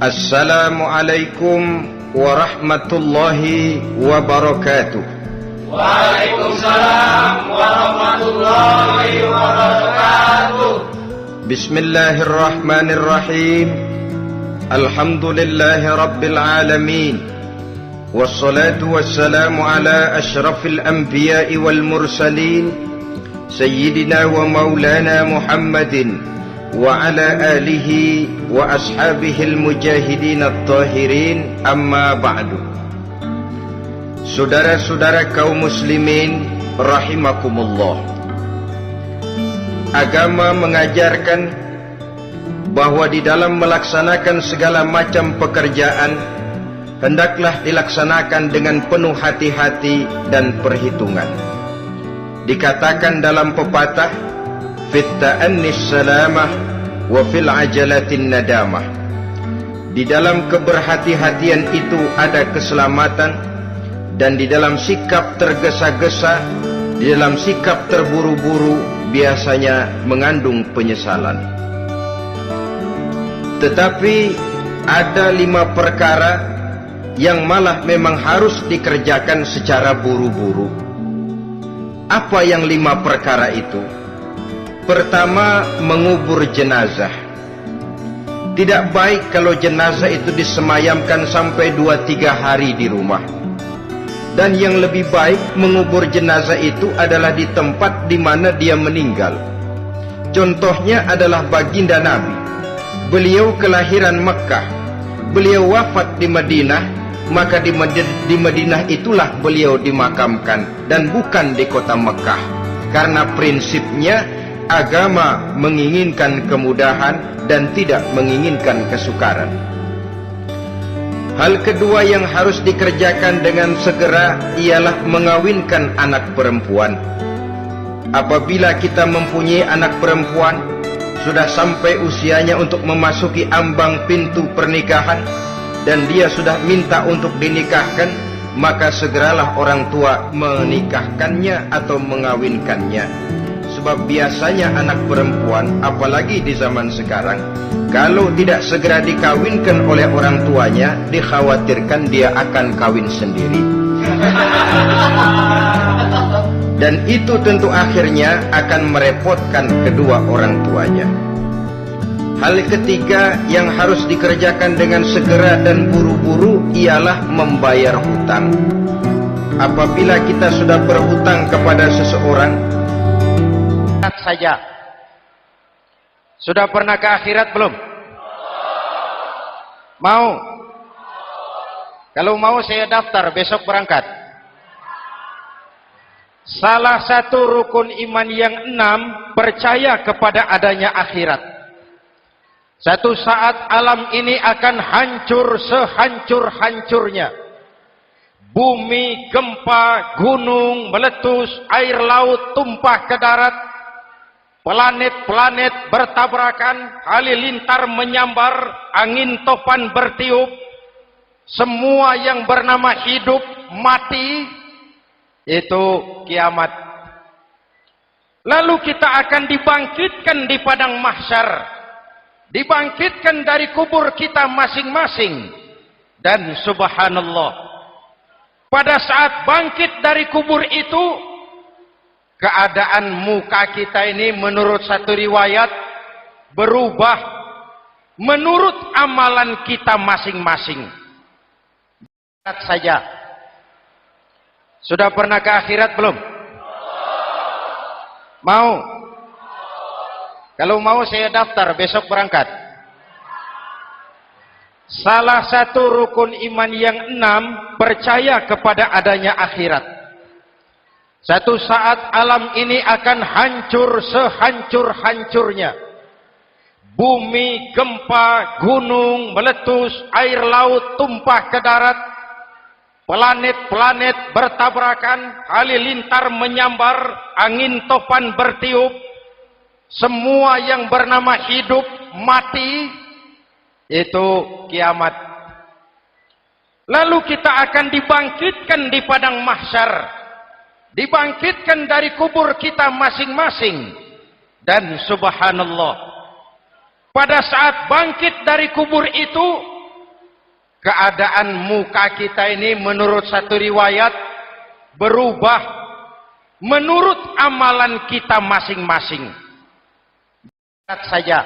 Assalamualaikum warahmatullahi wabarakatuh. Waalaikumsalam warahmatullahi wabarakatuh. Bismillahirrahmanirrahim. Alhamdulillahi rabbil alamin. Wassalatu wassalamu ala ashrafil anbiya'i wal mursalin, Sayyidina wa maulana Muhammadin wa ala alihi wa ashabihil mujahidin at-tahirin, amma ba'du. Saudara-saudara kaum muslimin rahimakumullah, agama mengajarkan bahwa di dalam melaksanakan segala macam pekerjaan hendaklah dilaksanakan dengan penuh hati-hati dan perhitungan. Dikatakan dalam pepatah, fit ta'annis salamah wa fil ajalatin nadamah. Di dalam keberhati-hatian itu ada keselamatan, dan di dalam sikap tergesa-gesa, di dalam sikap terburu-buru biasanya mengandung penyesalan. Tetapi ada 5 perkara yang malah memang harus dikerjakan secara buru-buru. Apa yang 5 perkara itu? Pertama, mengubur jenazah. Tidak baik kalau jenazah itu disemayamkan sampai 2-3 hari di rumah. Dan yang lebih baik, mengubur jenazah itu adalah di tempat di mana dia meninggal. Contohnya adalah baginda Nabi. Beliau kelahiran Mekah, beliau wafat di Madinah, maka di Madinah itulah beliau dimakamkan dan bukan di kota Mekah. Karena prinsipnya agama menginginkan kemudahan dan tidak menginginkan kesukaran. Hal kedua yang harus dikerjakan dengan segera ialah mengawinkan anak perempuan. Apabila kita mempunyai anak perempuan, sudah sampai usianya untuk memasuki ambang pintu pernikahan, dan dia sudah minta untuk dinikahkan, maka segeralah orang tua menikahkannya atau mengawinkannya. Sebab biasanya anak perempuan, apalagi di zaman sekarang, kalau tidak segera dikawinkan oleh orang tuanya, dikhawatirkan dia akan kawin sendiri. Dan itu tentu akhirnya akan merepotkan kedua orang tuanya. Hal ketiga yang harus dikerjakan dengan segera dan buru-buru ialah membayar hutang. Apabila kita sudah berhutang kepada seseorang saja. Sudah pernah ke akhirat belum? Mau? Kalau mau saya daftar, besok berangkat. Salah satu rukun iman yang 6, percaya kepada adanya akhirat. Satu saat alam ini akan hancur sehancur-hancurnya. Bumi, gempa, gunung meletus, air laut tumpah ke darat. Planet-planet bertabrakan, halilintar menyambar, angin topan bertiup. Semua yang bernama hidup mati. Itu kiamat. Lalu kita akan dibangkitkan di padang mahsyar, dibangkitkan dari kubur kita masing-masing. Dan subhanallah, pada saat bangkit dari kubur itu, keadaan muka kita ini menurut satu riwayat berubah menurut amalan kita masing-masing. Lihat saja. Sudah pernah ke akhirat belum? Mau? Kalau mau saya daftar, besok berangkat. Salah satu rukun iman yang 6, percaya kepada adanya akhirat. Satu saat alam ini akan hancur sehancur-hancurnya. Bumi, gempa, gunung meletus, air laut tumpah ke darat. Planet-planet bertabrakan, halilintar menyambar, angin topan bertiup. Semua yang bernama hidup mati. Itu kiamat. Lalu kita akan dibangkitkan di padang mahsyar, dibangkitkan dari kubur kita masing-masing. Dan subhanallah, pada saat bangkit dari kubur itu, keadaan muka kita ini menurut satu riwayat berubah menurut amalan kita masing-masing. Lihat saja.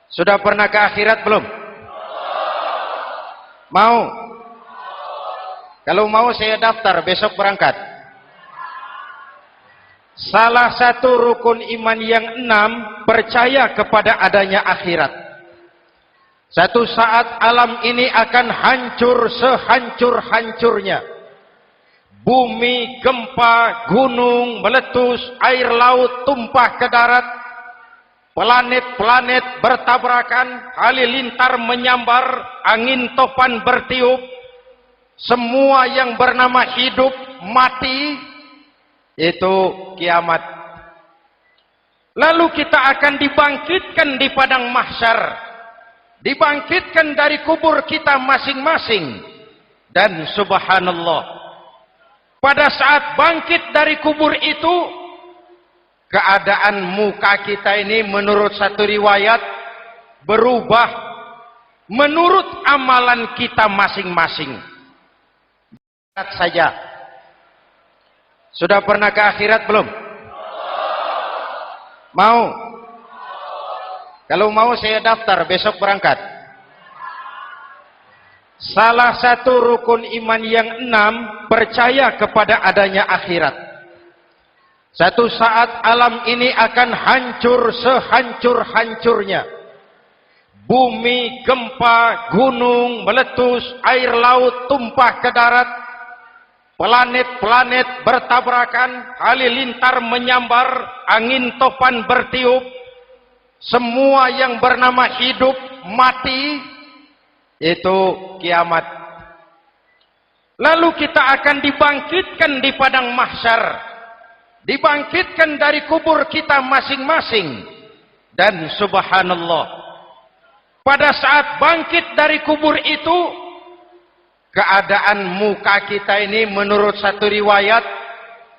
Sudah pernah ke akhirat belum? Mau? Kalau mau saya daftar besok berangkat. Salah satu rukun iman yang 6 percaya kepada adanya akhirat. Satu saat alam ini akan hancur sehancur-hancurnya. Bumi, gempa, gunung, meletus, air laut tumpah ke darat. Planet-planet bertabrakan, halilintar menyambar, angin topan bertiup. Semua yang bernama hidup, mati, itu kiamat. Lalu kita akan dibangkitkan di padang mahsyar, dibangkitkan dari kubur kita masing-masing. Dan subhanallah, pada saat bangkit dari kubur itu, keadaan muka kita ini menurut satu riwayat berubah menurut amalan kita masing-masing. Lihat saja. Sudah pernah ke akhirat belum? Mau? Kalau mau saya daftar besok berangkat. Salah satu rukun iman yang 6 percaya kepada adanya akhirat. Satu saat alam ini akan hancur sehancur-hancurnya. Bumi, gempa, gunung, meletus, air laut tumpah ke darat. Planet-planet bertabrakan, halilintar menyambar, angin topan bertiup. Semua yang bernama hidup, mati, itu kiamat. Lalu kita akan dibangkitkan di padang mahsyar, dibangkitkan dari kubur kita masing-masing. Dan subhanallah, pada saat bangkit dari kubur itu, keadaan muka kita ini menurut satu riwayat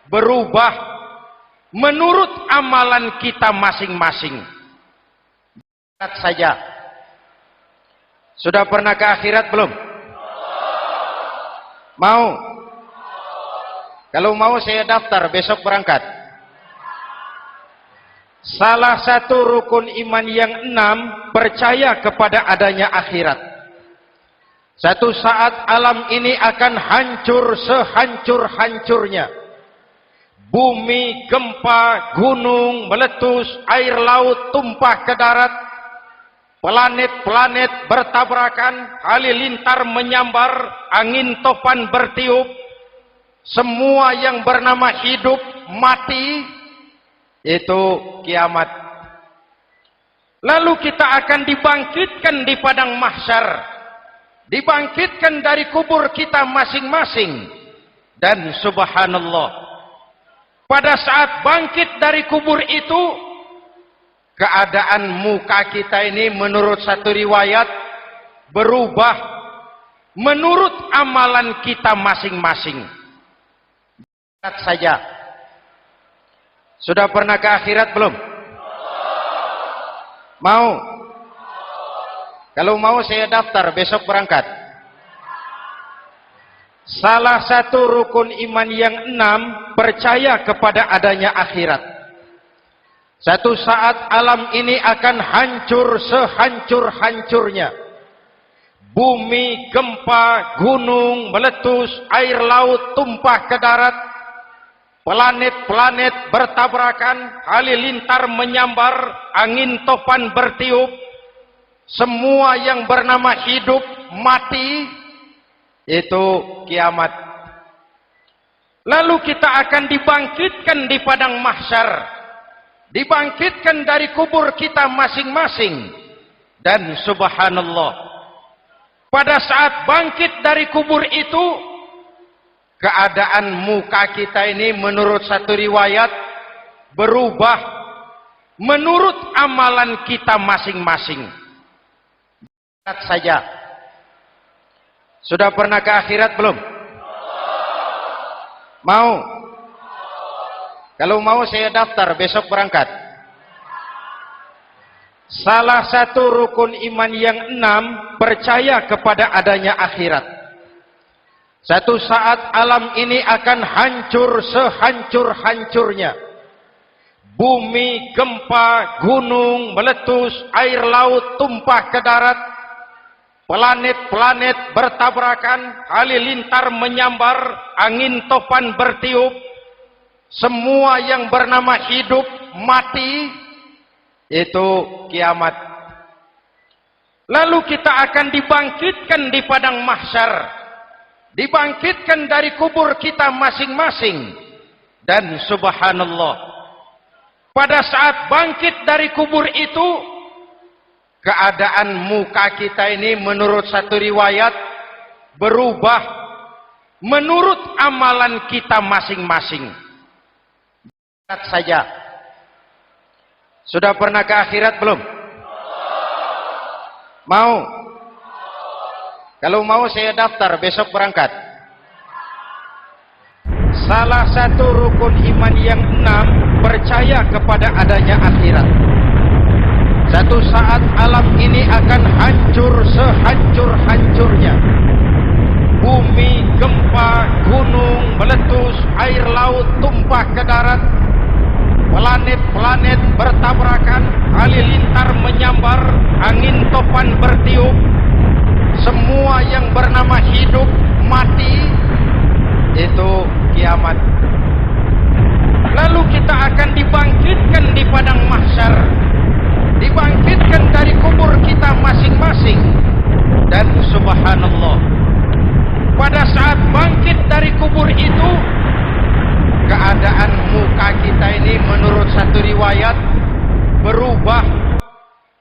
berubah menurut amalan kita masing-masing. Lihat saja. Sudah pernah ke akhirat belum? Mau? Kalau mau saya daftar besok berangkat. Salah satu rukun iman yang 6 percaya kepada adanya akhirat. Satu saat alam ini akan hancur sehancur-hancurnya. Bumi, gempa, gunung, meletus, air laut tumpah ke darat. Planet-planet bertabrakan, halilintar menyambar, angin topan bertiup. Semua yang bernama hidup, mati, itu kiamat. Lalu kita akan dibangkitkan di padang mahsyar, dibangkitkan dari kubur kita masing-masing. Dan subhanallah, pada saat bangkit dari kubur itu, keadaan muka kita ini menurut satu riwayat berubah menurut amalan kita masing-masing. Lihat saja. Sudah pernah ke akhirat belum? Mau? Kalau mau saya daftar besok berangkat. Salah satu rukun iman yang 6 percaya kepada adanya akhirat. Satu saat alam ini akan hancur sehancur-hancurnya. Bumi, gempa, gunung, meletus, air laut tumpah ke darat. Planet-planet bertabrakan, halilintar menyambar, angin topan bertiup. Semua yang bernama hidup, mati, itu kiamat. Lalu kita akan dibangkitkan di padang mahsyar, dibangkitkan dari kubur kita masing-masing. Dan subhanallah, pada saat bangkit dari kubur itu, keadaan muka kita ini menurut satu riwayat berubah menurut amalan kita masing-masing. Lihat saja. Sudah pernah ke akhirat belum? Mau? Kalau mau saya daftar besok berangkat. Salah satu rukun iman yang 6, percaya kepada adanya akhirat. Satu saat alam ini akan hancur sehancur-hancurnya. Bumi, gempa, gunung, meletus, air laut tumpah ke darat. Planet-planet bertabrakan, halilintar menyambar, angin topan bertiup. Semua yang bernama hidup, mati, itu kiamat. Lalu kita akan dibangkitkan di padang mahsyar, dibangkitkan dari kubur kita masing-masing. Dan subhanallah, pada saat bangkit dari kubur itu, keadaan muka kita ini menurut satu riwayat berubah menurut amalan kita masing-masing. Lihat saja. Sudah pernah ke akhirat belum? Mau? Kalau mau saya daftar, besok berangkat. Salah satu rukun iman yang 6, percaya kepada adanya akhirat. Satu saat alam ini akan hancur sehancur-hancurnya. Bumi, gempa, gunung, meletus, air laut tumpah ke darat. Planet-planet bertabrakan, halilintar menyambar, angin topan bertiup. Semua yang bernama hidup, mati, itu kiamat. Lalu kita akan dibangkitkan di padang mahsyar, dibangkitkan dari kubur kita masing-masing. Dan subhanallah, pada saat bangkit dari kubur itu, keadaan muka kita ini menurut satu riwayat berubah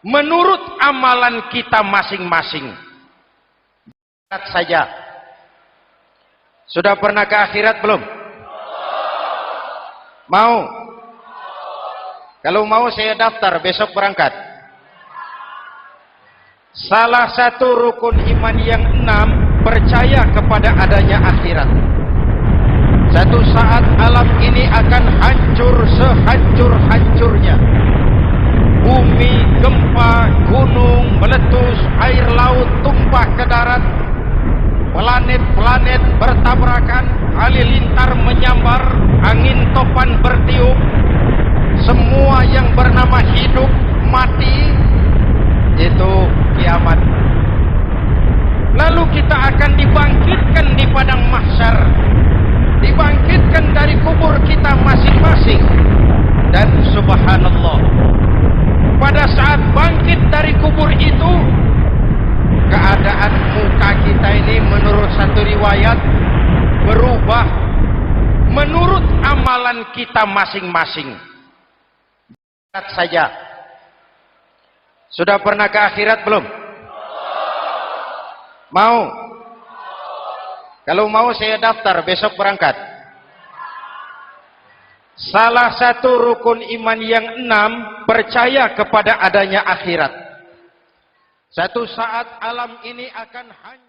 menurut amalan kita masing-masing. Lihat saja. Sudah pernah ke akhirat belum? Mau? Kalau mau saya daftar, besok berangkat. Salah satu rukun iman yang 6, percaya kepada adanya akhirat. Satu saat alam ini akan hancur sehancur-hancurnya. Bumi, gempa, gunung, meletus, air laut tumpah ke darat. Planet-planet bertabrakan, halilintar menyambar, angin topan bertiup. Semua yang bernama hidup, mati, itu kiamat. Lalu kita akan dibangkitkan di padang mahsyar, dibangkitkan dari kubur kita masing-masing. Dan subhanallah, pada saat bangkit dari kubur itu, keadaan muka kita ini menurut satu riwayat berubah menurut amalan kita masing-masing. Lihat saja. Sudah pernah ke akhirat belum? Mau? Kalau mau saya daftar, besok berangkat. Salah satu rukun iman yang 6, percaya kepada adanya akhirat. Satu saat alam ini akan hancur.